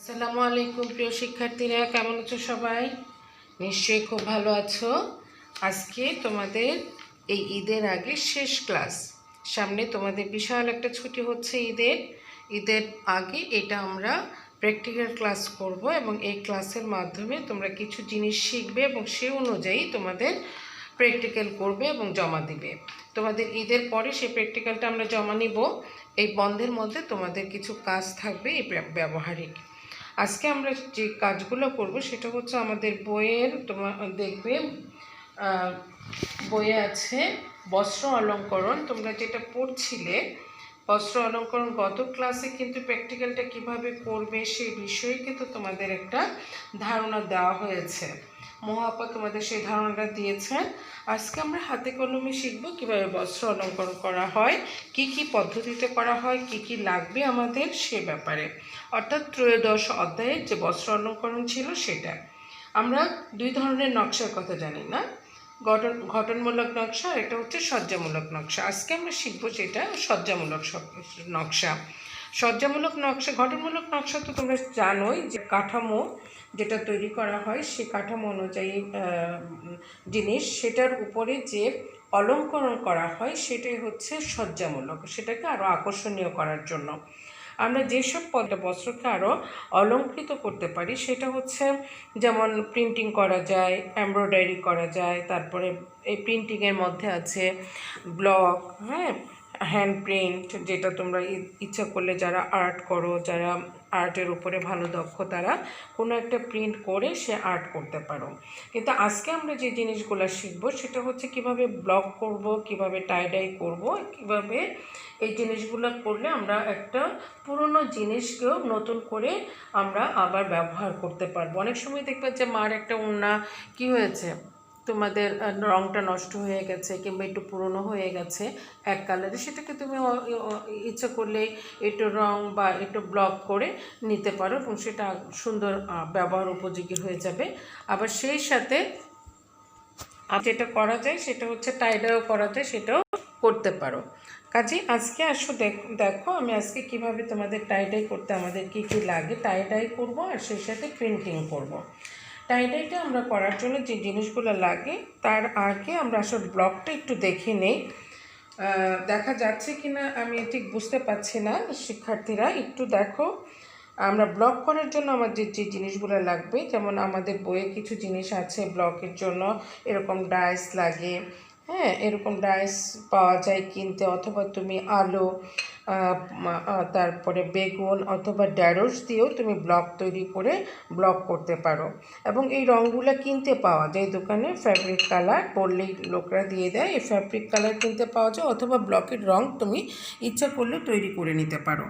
আসসালামু আলাইকুম প্রিয় শিক্ষার্থীরা, কেমন আছো সবাই? নিশ্চয়ই খুব ভালো আছো। আজকে তোমাদের এই ঈদের আগে শেষ ক্লাস। সামনে তোমাদের বিশাল একটা ছুটি হচ্ছে ঈদের আগে এটা আমরা প্র্যাকটিক্যাল ক্লাস করব এবং এই ক্লাসের মাধ্যমে তোমরা কিছু জিনিস শিখবে এবং সে অনুযায়ী তোমাদের প্র্যাকটিক্যাল করবে এবং জমা দিবে। তোমাদের ঈদের পরে সেই প্র্যাকটিক্যালটা আমরা জমা নিব। এই বন্ধের মধ্যে তোমাদের কিছু কাজ থাকবে এই ব্যবহারিক। আজকে আমরা যে কাজগুলো করব সেটা হচ্ছে আমাদের বইয়ের দেখবে বইয়ে আছে বস্ত্র অলঙ্করণ। তোমরা যেটা পড়ছিলে বস্ত্র অলঙ্করণ, গত ক্লাসে কিন্তু প্র্যাকটিক্যালটা কিভাবে করবে সেই বিষয়ে কিন্তু তোমাদের একটা ধারণা দেওয়া হয়েছে। মহাপা তোমাদের সেই ধারণাটা দিয়েছেন। আজকে আমরা হাতে কলমে শিখব কীভাবে বস্ত্র অলঙ্করণ করা হয়, কি কি পদ্ধতিতে করা হয়, কি কি লাগবে আমাদের সে ব্যাপারে। অর্থাৎ ত্রয়োদশ অধ্যায়ের যে বস্ত্র অলঙ্করণ ছিল সেটা। আমরা দুই ধরনের নকশার কথা জানি না, ঘটনমূলক নকশা আর এটা হচ্ছে সজ্জামূলক নকশা। আজকে আমরা শিখবো যেটা সজ্জামূলক নকশা। সজ্জামূলক নকশা, ঘটনমূলক নকশা তো তোমরা জানোই যে কাঠামো যেটা তৈরি করা হয় সে কাঠামো অনুযায়ী জিনিস, সেটার উপরে যে অলঙ্করণ করা হয় সেটাই হচ্ছে সজ্জামূলক, সেটাকে আরও আকর্ষণীয় করার জন্য। আমরা যেসব বস্ত্রকে আরও অলঙ্কৃত করতে পারি সেটা হচ্ছে যেমন প্রিন্টিং করা যায়, এমব্রয়ডারি করা যায়, তারপরে এই প্রিন্টিংয়ের মধ্যে আছে ব্লক, হ্যান্ড প্রিন্ট, যেটা তোমরা ইচ্ছা করলে যারা আর্ট করো, যারা আর্টের উপরে ভালো দক্ষ, তারা কোনো একটা প্রিন্ট করে সে আর্ট করতে পারো। কিন্তু আজকে আমরা যে জিনিসগুলো শিখবো সেটা হচ্ছে কিভাবে ব্লক করব, কিভাবে টাই করব, কিভাবে এই জিনিসগুলো করলে আমরা একটা পুরনো জিনিসকেও নতুন করে আমরা আবার ব্যবহার করতে পারবো। অনেক সময় দেখবে যে মার একটা ওড়না কি হয়েছে, তোমাদের রঙটা নষ্ট হয়ে গেছে কিংবা একটু পুরনো হয়ে গেছে এক কালারে, সেটাকে তুমি ইচ্ছা করলে একটু রং বা একটু ব্লক করে নিতে পারো এবং সেটা সুন্দর ব্যবহার উপযোগী হয়ে যাবে। আবার সেই সাথে যেটা করা যায় সেটা হচ্ছে টাইডাইও করা যায়, সেটাও করতে পারো। কাজে আজকে আসো দেখো আমি আজকে কিভাবে তোমাদের টাইডাই করতে আমাদের কি কি লাগে, টাইডাই করব আর সেই সাথে প্রিন্টিং করব। টাইডাইটা আমরা করার জন্য যে জিনিসগুলো লাগে তার আগে আমরা আসলে ব্লকটা একটু দেখে নেই। দেখা যাচ্ছে কি না আমি ঠিক বুঝতে পারছি না, শিক্ষার্থীরা একটু দেখো। আমরা ব্লক করার জন্য আমাদের যে জিনিসগুলো লাগবে, যেমন আমাদের বইয়ে কিছু জিনিস আছে ব্লকের জন্য, এরকম ডাইস লাগে, এরকম ডাইস পাওয়া যায় কিনতে, অথবা তুমি আলো, তারপরে বেগুন অথবা ঢ্যাঁড়স দিয়েও তুমি ব্লক তৈরি করে ব্লক করতে পারো। এবং এই রঙগুলো কিনতে পাওয়া যায় দোকানে, ফ্যাব্রিক কালার বললেই লোকরা দিয়ে দেয়, এই ফ্যাব্রিক কালার কিনতে পাওয়া যায়, অথবা ব্লকের রং তুমি ইচ্ছা করলে তৈরি করে নিতে পারো।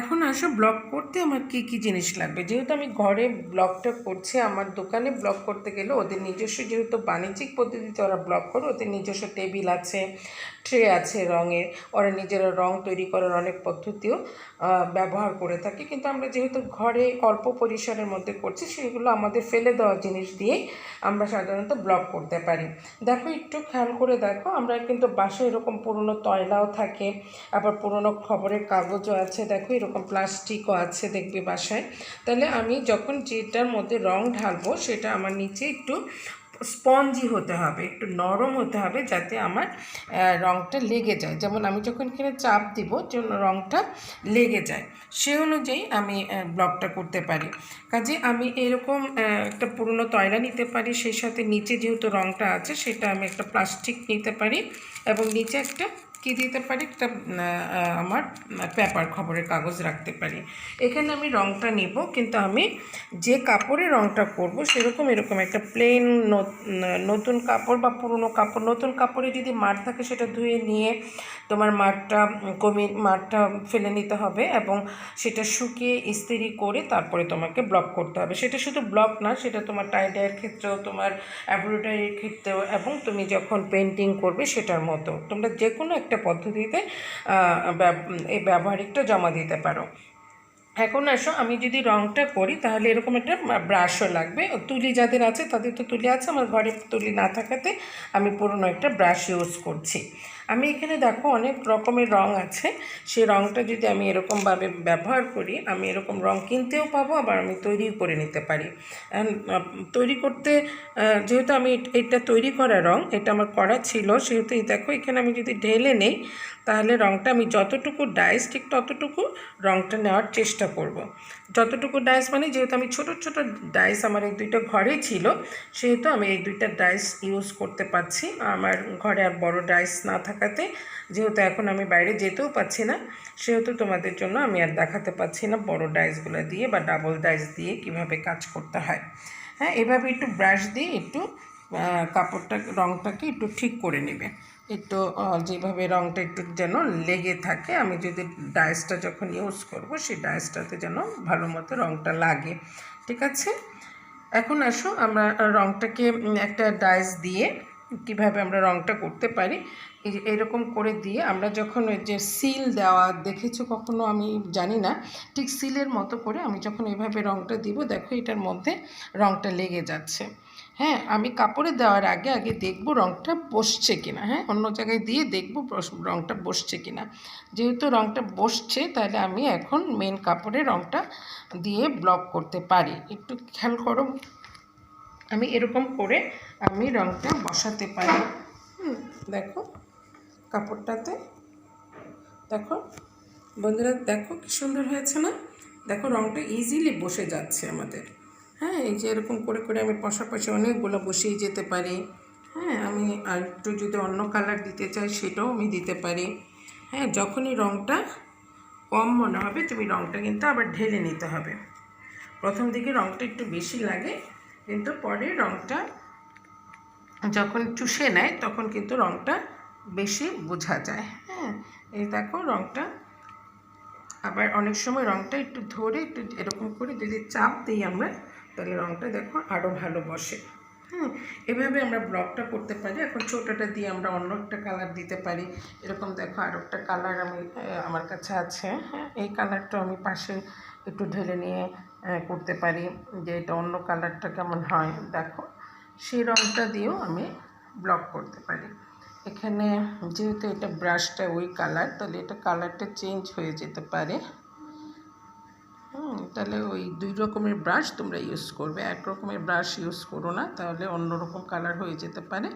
এখন আসো ব্লক করতে আমার কি কি জিনিস লাগবে। যেহেতু আমি ঘরে ব্লকটা করছি, আমার দোকানে ব্লক করতে গেলে ওদের নিজস্ব, যেহেতু বাণিজ্যিক পদ্ধতিতে ওরা ব্লক করে, ওদের নিজস্ব টেবিল আছে, ট্রে আছে রঙের, ওরা নিজেরা রং তৈরি করার অনেক পদ্ধতিও ব্যবহার করে থাকে। কিন্তু আমরা যেহেতু ঘরে অল্প পরিসরের মধ্যে করছি, সেগুলো আমাদের ফেলে দেওয়া জিনিস দিয়েই আমরা সাধারণত ব্লক করতে পারি। দেখো একটু খেয়াল করে দেখো, আমরা কিন্তু বাসায় এরকম পুরনো তয়লাও থাকে, আবার পুরনো খবরের কাগজও আছে, দেখো এরকম প্লাস্টিকও আছে দেখবে বাসায়। তাহলে আমি যখন যেটার মধ্যে রং ঢালবো সেটা আমার নিচে একটু স্পঞ্জি হতে হবে, একটু নরম হতে হবে, যাতে আমার রঙটা লেগে যায়। যেমন আমি যখন কিনে চাপ দিব যেন রঙটা লেগে যায়, সে অনুযায়ী আমি ব্লকটা করতে পারি। কাজে আমি এরকম একটা পুরনো তয়লা নিতে পারি, সেই সাথে নিচে যেহেতু রঙটা আছে সেটা আমি একটা প্লাস্টিক নিতে পারি, এবং নিচে একটা কি দিতে পারি, একটা আমার পেপার, খবরের কাগজ রাখতে পারি। এখানে আমি রঙটা নিব, কিন্তু আমি যে কাপড়ে রঙটা করব সেরকম এরকম একটা প্লেন নতুন কাপড় বা পুরনো কাপড়, নতুন কাপড়ে যদি মার থাকে সেটা ধুয়ে নিয়ে তোমার মারটা ফেলে নিতে হবে এবং সেটা শুকিয়ে ইস্ত্রি করে তারপরে তোমাকে ব্লক করতে হবে। সেটা শুধু ব্লক না, সেটা তোমার টাইডাইয়ের ক্ষেত্রেও, তোমার এমব্রয়ডারির ক্ষেত্রেও, এবং তুমি যখন পেন্টিং করবে সেটার মতো তোমরা যে কোনো একটা পদ্ধতিতে এই ব্যবহারিকটা জমা দিতে পারো। এখন আসো আমি যদি রঙটা করি তাহলে এরকম একটা ব্রাশও লাগবে। তুলি যাদের আছে তাদের তো তুলি আছে, আমার ঘরে তুলি না থাকাতে আমি পুরনো একটা ব্রাশ ইউজ করছি। আমি এখানে দেখো অনেক রকমের রং আছে, সেই রংটা যদি আমি এরকমভাবে ব্যবহার করি, আমি এরকম রং কিনতেও পাবো, আবার আমি তৈরিও করে নিতে পারি। তৈরি করতে যেহেতু আমি এটা তৈরি করা রং, এটা আমার করা ছিল, সেহেতু দেখো এখানে আমি যদি ঢেলে নেই তাহলে রংটা আমি যতটুকু ডাইস ঠিক ততটুকু রংটা নেওয়ার চেষ্টা করব। যতটুকু ডাইস মানে যেহেতু আমি ছোট ছোট ডাইস আমার এই দুইটা ঘরে ছিল, সেহেতু আমি এই দুইটা ডাইস ইউজ করতে পারছি। আমার ঘরে আর বড় ডাইস না থাকাতে, যেহেতু এখন আমি বাইরে যেতেও পাচ্ছি না, সেহেতু তোমাদের জন্য আমি আর দেখাতে পাচ্ছি না বড় ডাইসগুলো দিয়ে বা ডাবল ডাইস দিয়ে কিভাবে কাজ করতে হয়। হ্যাঁ, এভাবে একটু ব্রাশ দিয়ে একটু কাপড়টা রংটাকে একটু ঠিক করে নেবে, একটু যেভাবে রংটা একটু যেন লেগে থাকে। আমি যদি ডাইসটা যখন ইউজ করব, সেই ডাইসটাতে যেন ভালো মতো রংটা লাগে। ঠিক আছে, এখন আসো আমরা রংটাকে একটা ডাইস দিয়ে কিভাবে আমরা রংটা করতে পারি, এরকম করে দিয়ে আমরা যখন ওই যে সিল দেওয়া দেখেছো কখনো, আমি জানি না, ঠিক সিলের মতো করে আমি যখন এইভাবে রংটা দিব, দেখো এটার মধ্যে রংটা লেগে যাচ্ছে। হ্যাঁ, আমি কাপড়ে দেওয়ার আগে আগে দেখবো রংটা বসছে কিনা। হ্যাঁ, অন্য জায়গায় দিয়ে দেখবো রংটা বসছে কিনা। যেহেতু রংটা বসছে, তাহলে আমি এখন মেন কাপড়ে রংটা দিয়ে ব্লক করতে পারি। একটু খেয়াল করো, আমি এরকম করে আমি রংটা বসাতে পারি। দেখো কাপড়টাতে, দেখো বন্ধুরা, দেখো কি সুন্দর হয়েছে না? দেখো রংটা ইজিলি বসে যাচ্ছে আমাদের। হ্যাঁ, এই যে এরকম করে করে আমি পাশাপাশি অনেকগুলো বসিয়ে যেতে পারি। হ্যাঁ, আমি আর একটু যদি অন্য কালার দিতে চাই সেটাও আমি দিতে পারি। হ্যাঁ, যখনই রংটা কম মনে হবে, তুমি রংটা কিন্তু আবার ঢেলে নিতে হবে। প্রথম দিকে রংটা একটু বেশি লাগে, কিন্তু পরে রংটা যখন চুষে নেয় তখন কিন্তু রংটা বেশি বোঝা যায়। হ্যাঁ, এই দেখো রংটা, আবার অনেক সময় রংটা একটু ধরে একটু এরকম করে যদি চাপ দিই আমরা, তাহলে রংটা দেখো আরও ভালো বসে। হ্যাঁ, এভাবে আমরা ব্লকটা করতে পারি। এখন ছোটোটা দিয়ে আমরা অন্য একটা কালার দিতে পারি। এরকম দেখো আরও একটা কালার আমার কাছে আছে। হ্যাঁ, এই কালারটা আমি পাশে একটু ঢেলে নিয়ে করতে পারি, যে এটা অন্য কালারটা কেমন হয় দেখো, সেই রংটা দিয়েও আমি ব্লক করতে পারি। এখানে যেহেতু এটা ব্রাশটা ওই কালার, তাহলে এটা কালারটা চেঞ্জ হয়ে যেতে পারে। তাহলে ওই দুই রকমের ব্রাশ তোমরা ইউজ করবে, এক রকমের ব্রাশ ইউজ করো না, তাহলে অন্য রকম কালার হয়ে যেতে পারে।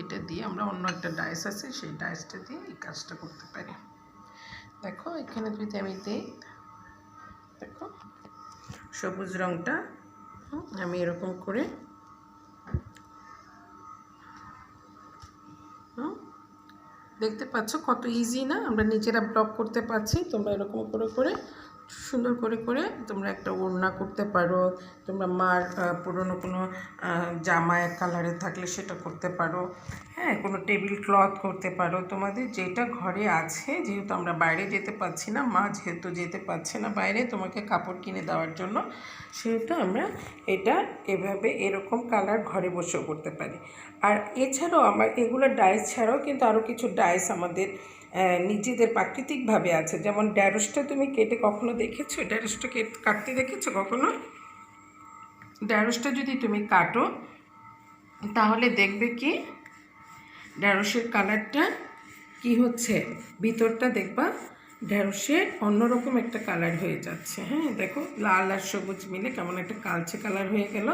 এটা দিয়ে আমরা অন্য একটা ডাইস আছে, সেই ডাইসটা দিয়ে এই কাজটা করতে পারি। দেখো এখানে যদি আমি দিই, দেখো সবুজ রংটা আমি এরকম করে দেখতে পাচ্ছ কত ইজি না, আমরা নিজেরা ব্লক করতে পারছি। তোমরা এরকম করে করে সুন্দর করে করে তোমরা একটা ওড়না করতে পারো, তোমরা মার পুরনো কোনো জামা এক কালারে থাকলে সেটা করতে পারো। হ্যাঁ, কোনো টেবিল ক্লথ করতে পারো, তোমাদের যেটা ঘরে আছে। যেহেতু আমরা বাইরে যেতে পারছি না, মা যেহেতু যেতে পারছে না বাইরে তোমাকে কাপড় কিনে দেওয়ার জন্য, সেহেতু আমরা এটা এভাবে এরকম কালার ঘরে বসেও করতে পারি। আর এছাড়াও আমার এগুলো ডাইস ছাড়াও কিন্তু আরও কিছু ডাইস আমাদের নিজেদের প্রাকৃতিকভাবে আছে। যেমন ঢ্যাঁড়সটা তুমি কেটে কখনো দেখেছো? ঢ্যাঁড়সটা কাটতে দেখেছো কখনো? ঢ্যাঁড়সটা যদি তুমি কাটো, তাহলে দেখবে কি ঢ্যাঁড়সের কালারটা কি হচ্ছে, ভিতরটা দেখবা ঢ্যাঁড়সের অন্যরকম একটা কালার হয়ে যাচ্ছে। হ্যাঁ, দেখো লাল আর সবুজ মিলে কেমন একটা কালচে কালার হয়ে গেল।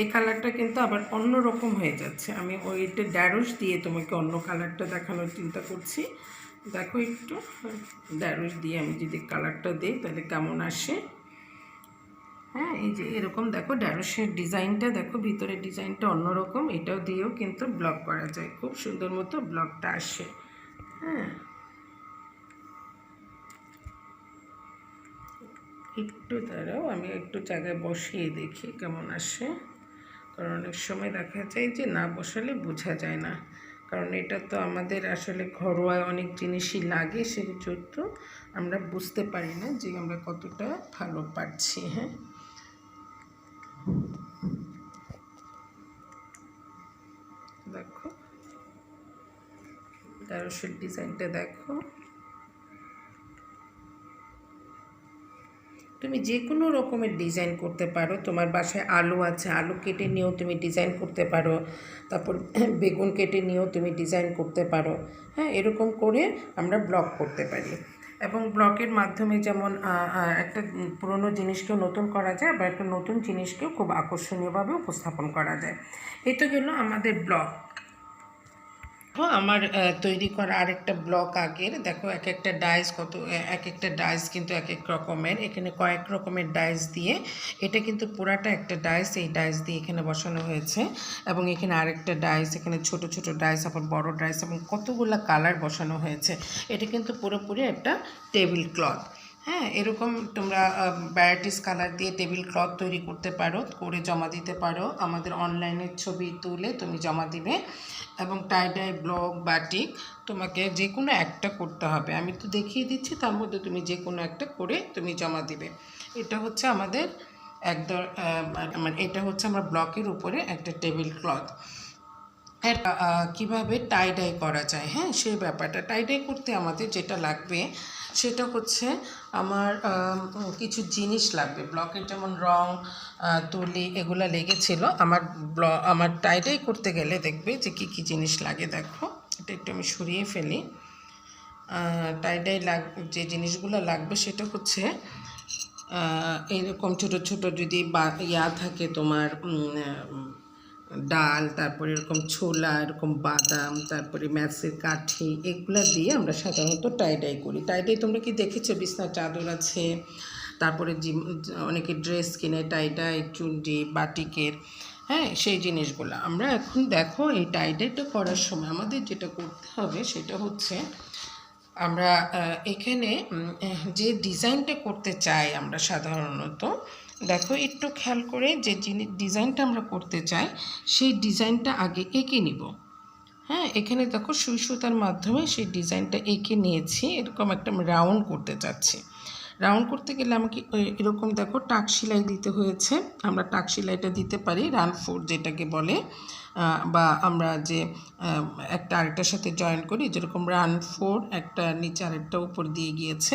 এই কালারটা কিন্তু আবার অন্য রকম হয়ে যাচ্ছে। আমি ওইটা ঢ্যাঁড়স দিয়ে তোমাকে অন্য কালারটা দেখানোর চিন্তা করছি। দেখো একটু ঢ্যাঁড়স দিয়ে আমি যদি কালারটা দিই তাহলে কেমন আসে। হ্যাঁ, এই যে এরকম দেখো ঢ্যাঁড়সের ডিজাইনটা, দেখো ভিতরের ডিজাইনটা অন্যরকম, এটাও দিয়েও কিন্তু ব্লক করা যায়, খুব সুন্দর মতো ব্লকটা আসে। হ্যাঁ, একটু দাঁড়াও, আমি একটু জায়গায় বসিয়ে দেখি কেমন আসে, কারণ অনেক সময় দেখা যায় যে না বসালে বোঝা যায় না, কারণ এটা তো আমাদের আসলে ঘরোয়া অনেক জিনিসই লাগে, সেজন্য আমরা বুঝতে পারি না যে আমরা কতটা ভালো পারছি। হ্যাঁ, দেখো ঢ্যাঁড়সের ডিজাইনটা দেখো, তুমি যে কোনো রকমের ডিজাইন করতে পারো। তোমার বাসায় আলু আছে, আলু কেটে নিয়েও তুমি ডিজাইন করতে পারো, তারপর বেগুন কেটে নিয়েও তুমি ডিজাইন করতে পারো। হ্যাঁ, এরকম করে আমরা ব্লক করতে পারি। এবং ব্লকের মাধ্যমে যেমন একটা পুরনো জিনিসকেও নতুন করা যায়, আবার একটা নতুন জিনিসকেও খুব আকর্ষণীয়ভাবে উপস্থাপন করা যায়। এই তো গেল আমাদের ব্লক। আমার তৈরি করা আরেকটা ব্লক আগের, দেখো এক একটা ডাইস কত, এক একটা ডাইস কিন্তু এক এক রকমের, এখানে কয়েক রকমের ডাইস দিয়ে, এটা কিন্তু পুরাটা একটা ডাইস, এই ডাইস দিয়ে এখানে বসানো হয়েছে। এবং এখানে আরেকটা ডাইস, এখানে ছোট ছোট ডাইস, আবার বড় ডাইস, এবং কতগুলো কালার বসানো হয়েছে। এটা কিন্তু পুরোপুরি একটা টেবিল ক্লথ। হ্যাঁ, এরকম তোমরা ভ্যারাইটিস কালার দিয়ে টেবিল ক্লথ তৈরি করতে পারো, করে জমা দিতে পারো। আমাদের অনলাইনের ছবি তুলে তুমি জমা দিবে। এবং টাই ডাই, ব্লক, বাটিক, তোমাকে যে কোনো একটা করতে হবে। আমি তো দেখিয়ে দিচ্ছি, তার মধ্যে তুমি যে কোনো একটা করে তুমি জমা দিবে। এটা হচ্ছে আমাদের মানে এটা হচ্ছে আমার ব্লকের উপরে একটা টেবিল ক্লথ। কীভাবে টাই ডাই করা যায়, হ্যাঁ সেই ব্যাপারটা। টাই ডাই করতে আমাদের যেটা লাগবে সেটা হচ্ছে আমার কিছু জিনিস লাগবে। ব্লকের যেমন রং, তুলি এগুলো লেগেছিল। আমার টাই ডাই করতে গেলে দেখবে যে কী কী জিনিস লাগে। দেখো, এটা একটু আমি সরিয়ে ফেলি। টাই ডাই যে জিনিসগুলো লাগবে সেটা হচ্ছে এরকম ছোটো ছোটো যদি থাকে তোমার ডাল, তারপরে এরকম ছোলা, এরকম বাদাম, তারপরে ম্যাচের কাঠি, এগুলো দিয়ে আমরা সাধারণত টাই ডাই করি। টাই ডাই তোমরা কি দেখেছো? বিছনার চাদর আছে, তারপরে অনেকে ড্রেস কিনে টাই ডাই, চুন্ডি, বাটিকের, হ্যাঁ সেই জিনিসগুলো। আমরা এখন দেখো এই টাই ডাইটা করার সময় আমাদের যেটা করতে হবে সেটা হচ্ছে আমরা এখানে যে ডিজাইনটা করতে চাই আমরা সাধারণত, দেখো একটু খেয়াল করে যে ডিজাইনটা আমরা করতে চাই সেই ডিজাইনটা আগে এঁকে নিব। হ্যাঁ, এখানে দেখো সুই সুতার মাধ্যমে সেই ডিজাইনটা এঁকে নিয়েছি। এরকম একটা আমি রাউন্ড করতে চাচ্ছি। রাউন্ড করতে গেলে আমাকে এরকম দেখো টাক সেলাই দিতে হয়েছে। আমরা টাক সেলাইটা দিতে পারি, রান ফোর যেটাকে বলে, বা আমরা যে একটা আরেকটার সাথে জয়েন করি, যেরকম রান ফোর, একটা নিচে আরেকটা উপর দিয়ে গিয়েছে।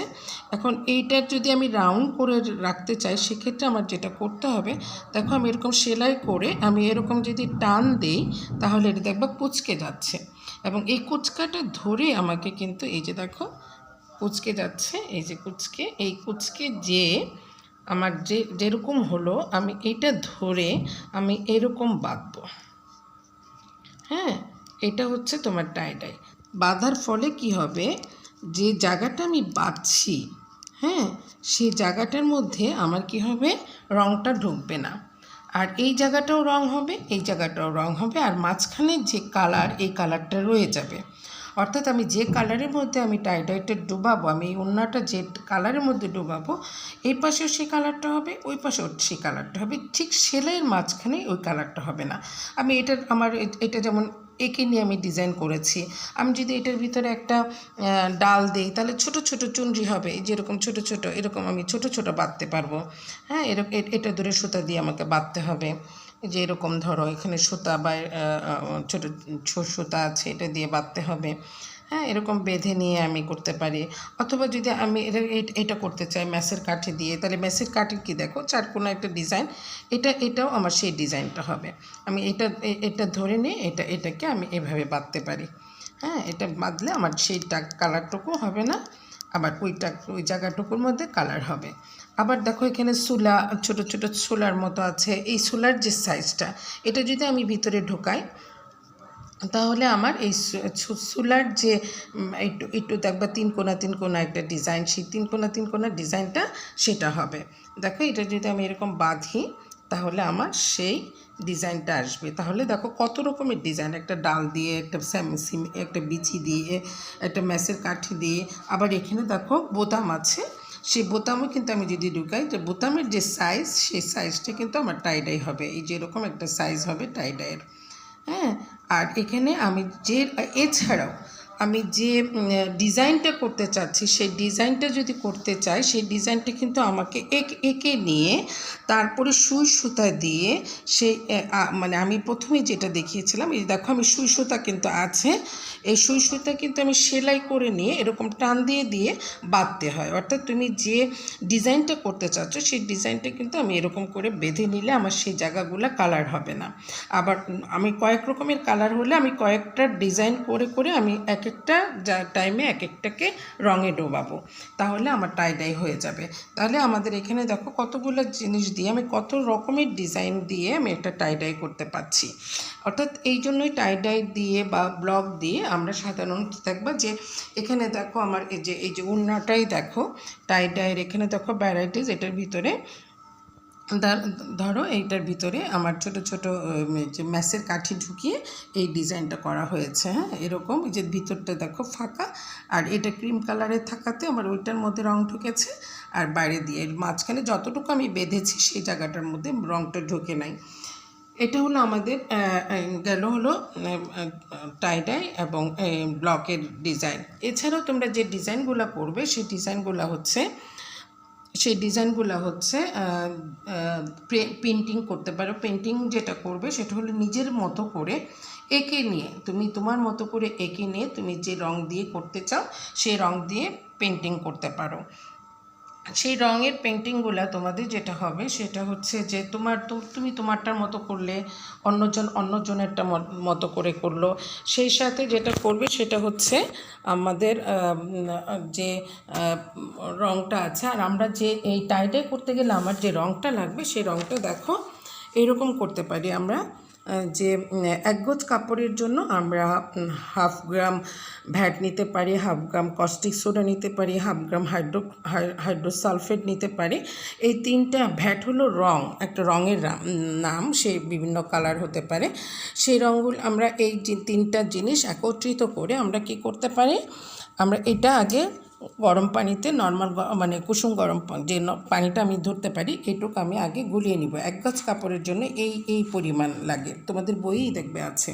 এখন এইটার যদি আমি রাউন্ড করে রাখতে চাই সেক্ষেত্রে আমার যেটা করতে হবে, দেখো আমি এরকম সেলাই করে আমি এরকম যদি টান দিই তাহলে এটা দেখবা কুঁচকে যাচ্ছে। এবং এই কুচকাটা ধরে আমাকে কিন্তু এই যে দেখো কুচকে যাচ্ছে, এই যে কুচকে যে আমার যেরকম হলো আমি এইটা ধরে আমি এরকম বাঁধবো। হ্যাঁ, এটা হচ্ছে তোমার টাই ডাই। বাঁধার ফলে কি হবে, যে জায়গাটা আমি বাঁধছি, হ্যাঁ সেই জায়গাটার মধ্যে আমার কি হবে, রঙটা ঢুকবে না। আর এই জায়গাটাও রং হবে, এই জায়গাটাও রং হবে, আর মাঝখানে যে কালার, এই কালারটা রয়ে যাবে। অর্থাৎ আমি যে কালারের মধ্যে আমি টাই ডাইটা ডুবাবো, আমি এই ওড়নাটা যে কালারের মধ্যে ডুবাবো, এই পাশেও সেই কালারটা হবে, ওই পাশেও সেই কালারটা হবে, ঠিক সেলাইয়ের মাঝখানে ওই কালারটা হবে না। আমি এটা যেমন এঁকে নিয়ে আমি ডিজাইন করেছি। আমি যদি এটার ভিতরে একটা ডাল দিই তাহলে ছোট ছোট চুনরি হবে, যেরকম ছোট ছোট, এরকম আমি ছোট ছোট বাঁধতে পারবো। হ্যাঁ, এটা ধরে সুতা দিয়ে আমাকে বাঁধতে হবে। যে এরকম ধরো এখানে সুতা বা ছোটো সুতা আছে, এটা দিয়ে বাঁধতে হবে। হ্যাঁ, এরকম বেঁধে নিয়ে আমি করতে পারি। অথবা যদি আমি এটা করতে চাই ম্যাচের কাঠি দিয়ে, তাহলে ম্যাচের কাঠির কি দেখো চারকোনা একটা ডিজাইন, এটাও আমার সেই ডিজাইনটা হবে। আমি এটা ধরে নিয়ে এটাকে আমি এভাবে বাঁধতে পারি। হ্যাঁ, এটা বাঁধলে আমার সেইটা কালারটুকু হবে না, আবার ওই জায়গাটুকুর মধ্যে কালার হবে। আবার দেখো এখানে সুলা, ছোট ছোট সোলার মতো আছে। এই সোলার যে সাইজটা, এটা যদি আমি ভিতরে ঢোকাই তাহলে আমার এই সুলার যে একটু দেখবা তিন কোনা একটা ডিজাইন, সেই তিন কোনা ডিজাইনটা সেটা হবে। দেখো এটা যদি আমি এরকম বাঁধি তাহলে আমার সেই ডিজাইনটা আসবে। তাহলে দেখো কত রকমের ডিজাইন, একটা ডাল দিয়ে, একটা বিচি দিয়ে, একটা ম্যাচের কাঠি দিয়ে, আবার এখানে দেখো বোতাম আছে, সেই বোতামও কিন্তু আমি যদি ঢুকাই, যে বোতামের যে সাইজ, সেই সাইজটা কিন্তু আমার টাই ডাই হবে। এই যেরকম একটা সাইজ হবে টাই ডাইয়ের। হ্যাঁ, আর এখানে আমি এছাড়াও আমি যে ডিজাইনটা করতে চাচ্ছি সেই ডিজাইনটা যদি করতে চাই সেই ডিজাইনটা কিন্তু আমাকে এঁকে নিয়ে তারপরে সুই সুতা দিয়ে সেই মানে আমি প্রথমে যেটা দেখিয়েছিলাম, এই দেখো আমি সুই সুতা কিন্তু আছে, এই সুই সুতা কিন্তু আমি সেলাই করে নিয়ে এরকম টান দিয়ে দিয়ে বাঁধতে হয়। অর্থাৎ তুমি যে ডিজাইনটা করতে চাচ্ছ সেই ডিজাইনটা কিন্তু আমি এরকম করে বেঁধে নিলে আমার সেই জায়গাগুলো কালার হবে না। আবার আমি কয়েক রকমের কালার হলে আমি কয়েকটা ডিজাইন করে করে আমি এক একটা টাইমে এক একটাকে রঙে ডোবাবো, তাহলে আমার টাই ডাই হয়ে যাবে। তাহলে আমাদের এখানে দেখো কতগুলো জিনিস দিয়ে আমি কত রকমের ডিজাইন দিয়ে আমি একটা টাই ডাই করতে পারছি। অর্থাৎ এই জন্যই টাই ডাই দিয়ে বা ব্লক দিয়ে আমরা সাধারণত দেখবা যে এখানে দেখো আমার এই যে ওড়নাটাই দেখো টাই ডাইয়ের এখানে দেখো ভ্যারাইটিস, এটার ভিতরে ধরো এইটার ভিতরে আমার ছোট ছোট যে ম্যাসের কাঠি ঢুকিয়ে এই ডিজাইনটা করা হয়েছে। হ্যাঁ, এরকম যে ভিতরটা দেখো ফাঁকা, আর এটা ক্রিম কালারের থাকাতে আমার ওইটার মধ্যে রং ঢুকেছে, আর বাইরে দিয়ে মাঝখানে যতটুকু আমি বেঁধেছি সেই জায়গাটার মধ্যে রংটা ঢুকে নাই। এটা হলো আমাদের হলো টাই ডাই এবং ব্লকের ডিজাইন। এছাড়াও তোমরা যে ডিজাইনগুলো করবে সেই ডিজাইনগুলো হচ্ছে পেন্টিং করতে পারো। পেন্টিং যেটা করবে সেটা হলো নিজের মতো করে এঁকে নিয়ে, তুমি তোমার মতো করে এঁকে নিয়ে তুমি যে রং দিয়ে করতে চাও সেই রং দিয়ে পেন্টিং করতে পারো। সেই রঙের পেন্টিংগুলো তোমাদের যেটা হবে সেটা হচ্ছে যে তুমি তোমারটার মতো করলে, অন্যজনেরটা মতো করে করলো। সেই সাথে যেটা করবে সেটা হচ্ছে আমাদের যে রঙটা আছে, আর আমরা যে এই টাইডাই করতে গেলে আমার যে রঙটা লাগবে সেই রঙটা দেখো এরকম করতে পারি আমরা। যে এক গজ কাপড়ের জন্য আমরা 1/2 গ্রাম ভ্যাট নিতে পারি, 1/2 গ্রাম কস্টিক সোডা নিতে পারি, 1/2 গ্রাম হাইড্রোসালফেট নিতে পারি। এই তিনটা ভ্যাট হলো রং, একটা রঙের নাম, সে বিভিন্ন কালার হতে পারে। সেই রঙগুলো আমরা এই যে তিনটা জিনিস একত্রিত করে আমরা কি করতে পারি, আমরা এটা আগে গরম পানিতে নর্মাল মানে কুসুম গরম যে পানিটা আমি ধরতে পারি এটুকু আমি আগে গুলিয়ে নিব। এক গজ কাপড়ের জন্য এই পরিমাণ লাগে, তোমাদের বইয়েই দেখবে আছে।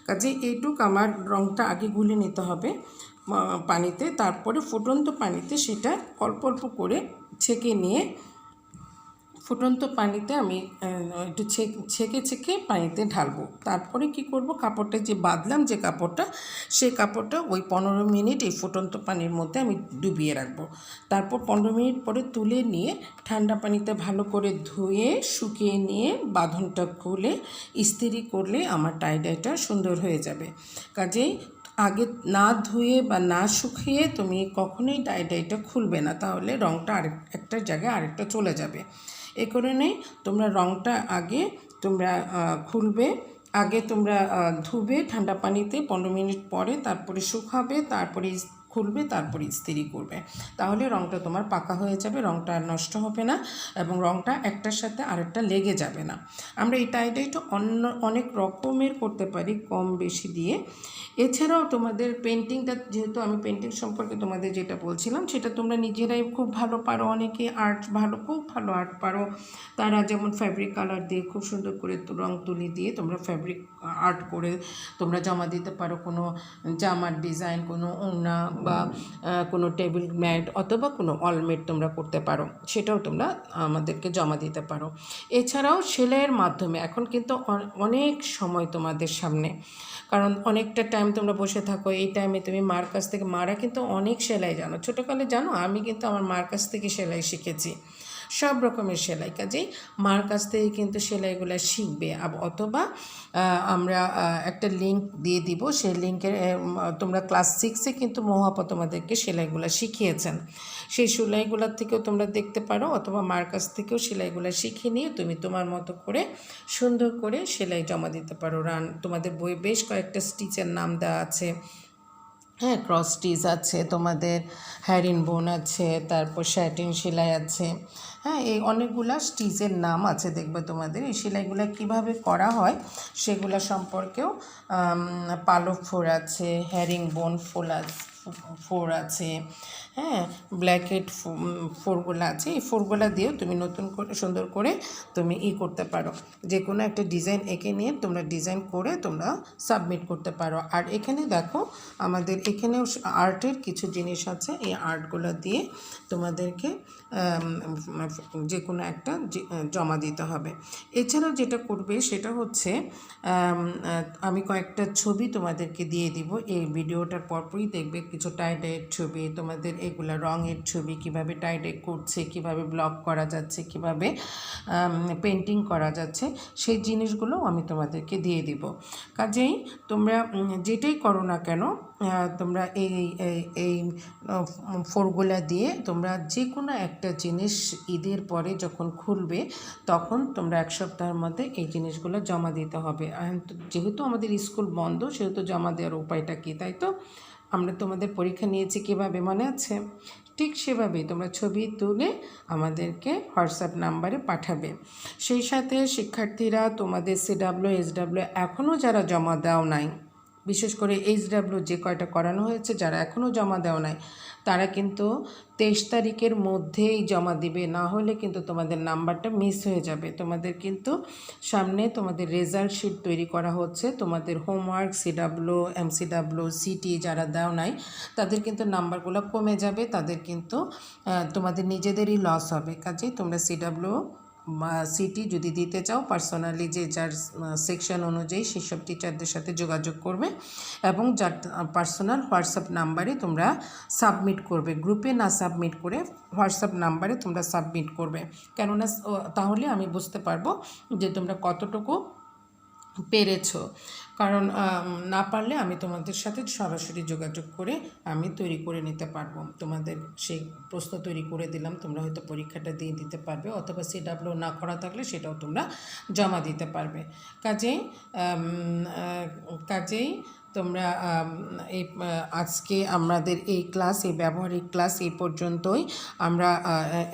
কাজে এইটুকু আমার রঙটা আগে গুলিয়ে নিতে হবে পানিতে, তারপরে ফুটন্ত পানিতে সেটা অল্প অল্প করে ছেঁকে নিয়ে ফুটন্ত পানিতে আমি একটু ছেঁকে পানিতে ঢালবো। তারপরে কি করব, কাপড়টা যে বাঁধলাম যে কাপড়টা, সেই কাপড়টা ওই 15 মিনিট এই ফুটন্ত পানির মধ্যে আমি ডুবিয়ে রাখবো। তারপর 15 মিনিট পরে তুলে নিয়ে ঠান্ডা পানিতে ভালো করে ধুয়ে শুকিয়ে নিয়ে বাঁধনটা খুলে ইস্ত্রি করলে আমার টাই ডাইটা সুন্দর হয়ে যাবে। কাজেই আগে না ধুয়ে বা না শুকিয়ে তুমি কখনোই টাই ডাইটা খুলবে না, তাহলে রঙটা একটা জায়গায় আরেকটা চলে যাবে। এ কারণে তোমরা রঙটা আগে তোমরা খুলবে, আগে তোমরা ধুবে ঠান্ডা পানিতে 15 মিনিট পরে, তারপরে শুকাবে, তারপরে খুলবে, তারপরে ইস্ত্রি করবে, তাহলে রঙটা তোমার পাকা হয়ে যাবে, রঙটা আর নষ্ট হবে না এবং রঙটা একটার সাথে আরেকটা লেগে যাবে না। আমরা এই টাই ডাইটা অনেক রকমের করতে পারি কম বেশি দিয়ে। এছাড়াও তোমাদের পেন্টিংটা, যেহেতু আমি পেন্টিং সম্পর্কে তোমাদের যেটা বলছিলাম সেটা তোমরা নিজেরাই খুব ভালো পারো, অনেকে খুব ভালো আর্ট পারো। তারা যেমন ফ্যাব্রিক কালার দিয়ে খুব সুন্দর করে রং তুলি দিয়ে তোমরা ফ্যাব্রিক আর্ট করে তোমরা জমা দিতে পারো, কোনো জামার ডিজাইন, কোনো ওড়না বা কোনো টেবিল ম্যাট অথবা কোনো অলমেট তোমরা করতে পারো, সেটাও তোমরা আমাদেরকে জমা দিতে পারো। এছাড়াও সেলাইয়ের মাধ্যমে এখন কিন্তু অনেক সময় তোমাদের সামনে, কারণ অনেকটা টাইম তোমরা বসে থাকো, এই টাইমে তুমি মার কাছ থেকে, মারা কিন্তু অনেক সেলাই জানো, ছোটোকালে জানো আমি কিন্তু আমার মার কাছ থেকে সেলাই শিখেছি, সব রকমের সেলাই। কাজেই মার কাছ থেকে কিন্তু সেলাইগুলো শিখবে, অথবা আমরা একটা লিঙ্ক দিয়ে দিব, সেই লিঙ্কের তোমরা ক্লাস 6-এ কিন্তু মহাপা তোমাদেরকে সেলাইগুলো শিখিয়েছেন, সেই সেলাইগুলোর থেকেও তোমরা দেখতে পারো, অথবা মার কাছ থেকেও সেলাইগুলো শিখে নিয়ে তুমি তোমার মতো করে সুন্দর করে সেলাই জমা দিতে পারো। তোমাদের বইয়ে বেশ কয়েকটা স্টিচের নাম দেওয়া আছে, হ্যাঁ, ক্রস স্টিচ আছে, তোমাদের হ্যারিন বোন আছে, তারপর স্যাটিন সেলাই আছে, হ্যাঁ, এই অনেকগুলা স্টিচের নাম আছে দেখবে তোমাদের। এই সেলাইগুলো কীভাবে করা হয় সেগুলো সম্পর্কেও পালক ফোর আছে, হ্যারিং বোন ফোর আছে, হ্যাঁ, ব্ল্যাক হেড ফোরগুলো আছে, এই ফোরগুলো দিয়েও তুমি নতুন করে সুন্দর করে তুমি করতে পারো, যে কোনো একটা ডিজাইন এঁকে নিয়ে তোমরা ডিজাইন করে তোমরা সাবমিট করতে পারো। আর এখানে দেখো আমাদের এখানেও আর্টের কিছু জিনিস আছে, এই আর্টগুলো দিয়ে তোমাদেরকে যে কোনো একটা জমা দিতে হবে। এছাড়াও যেটা করবে সেটা হচ্ছে আমি কয়েকটা ছবি তোমাদেরকে দিয়ে দিব, এই ভিডিওটার পরপরই দেখবে কিছু টাইডাইয়ের ছবি, তোমাদের এগুলা রঙের ছবি, কিভাবে টাইডাই করছে, কিভাবে ব্লক করা যাচ্ছে, কিভাবে পেন্টিং করা যাচ্ছে, সেই জিনিসগুলো আমি তোমাদেরকে দিয়ে দিব। কাজেই তোমরা যেটাই করো না কেন তোমরা এই ফোরগুলা দিয়ে তোমরা যে কোনো একটা জিনিস ঈদের পরে যখন খুলবে তখন তোমরা 1 সপ্তাহের মধ্যে এই জিনিসগুলো জমা দিতে হবে। যেহেতু আমাদের স্কুল বন্ধ সেহেতু জমা দেওয়ার উপায়টা কী, তাই তো? আমরা তোমাদের পরীক্ষা নিয়েছি কীভাবে মনে আছে? ঠিক সেভাবেই তোমরা ছবি তুলে আমাদেরকে হোয়াটসঅ্যাপ নাম্বারে পাঠাবে। সেই সাথে শিক্ষার্থীরা তোমাদের CW SW এখনও যারা জমা দাও নাই, বিশেষ করে HW যে কয়টা করানো হয়েছে, যারা এখনও জমা দেওয়া নাই তারা কিন্তু 23 তারিখের মধ্যেই জমা দিবে, না হলে কিন্তু তোমাদের নাম্বারটা মিস হয়ে যাবে। তোমাদের কিন্তু সামনে তোমাদের রেজাল্ট শিট তৈরি করা হচ্ছে, তোমাদের হোমওয়ার্ক CW MCW CT যারা দাও নাই তাদের কিন্তু নাম্বারগুলো কমে যাবে, তাদের কিন্তু তোমাদের নিজেদেরই লস হবে। কাজেই তোমরা CW সিটি যদি দিতে চাও পার্সোনালি যে যার সেকশন অনুযায়ী সেসব টিচারদের সাথে যোগাযোগ করবে এবং যার পার্সোনাল হোয়াটসঅ্যাপ নাম্বারে তোমরা সাবমিট করবে, গ্রুপে না সাবমিট করে হোয়াটসঅ্যাপ নাম্বারে তোমরা সাবমিট করবে। কেননা তাহলে আমি বুঝতে পারবো যে তোমরা কতটুকু পেরেছো। কারণ না পারলে আমি তোমাদের সাথে সরাসরি যোগাযোগ করে আমি তৈরি করে নিতে পারবো, তোমাদের সেই প্রশ্ন তৈরি করে দিলাম, তোমরা হয়তো পরীক্ষাটা দিয়ে দিতে পারবে, অথবা CW না করা থাকলে সেটাও তোমরা জমা দিতে পারবে। কাজেই তোমরা এই আজকে আমাদের এই ক্লাস, এই ব্যবহারিক ক্লাস এই পর্যন্তই। আমরা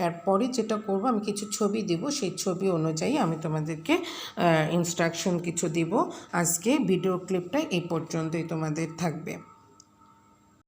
এরপরে যেটা করব, আমি কিছু ছবি দেব, সেই ছবি অনুযায়ী আমি তোমাদেরকে ইনস্ট্রাকশন কিছু দিব। আজকে ভিডিও ক্লিপটা এই পর্যন্তই তোমাদের থাকবে।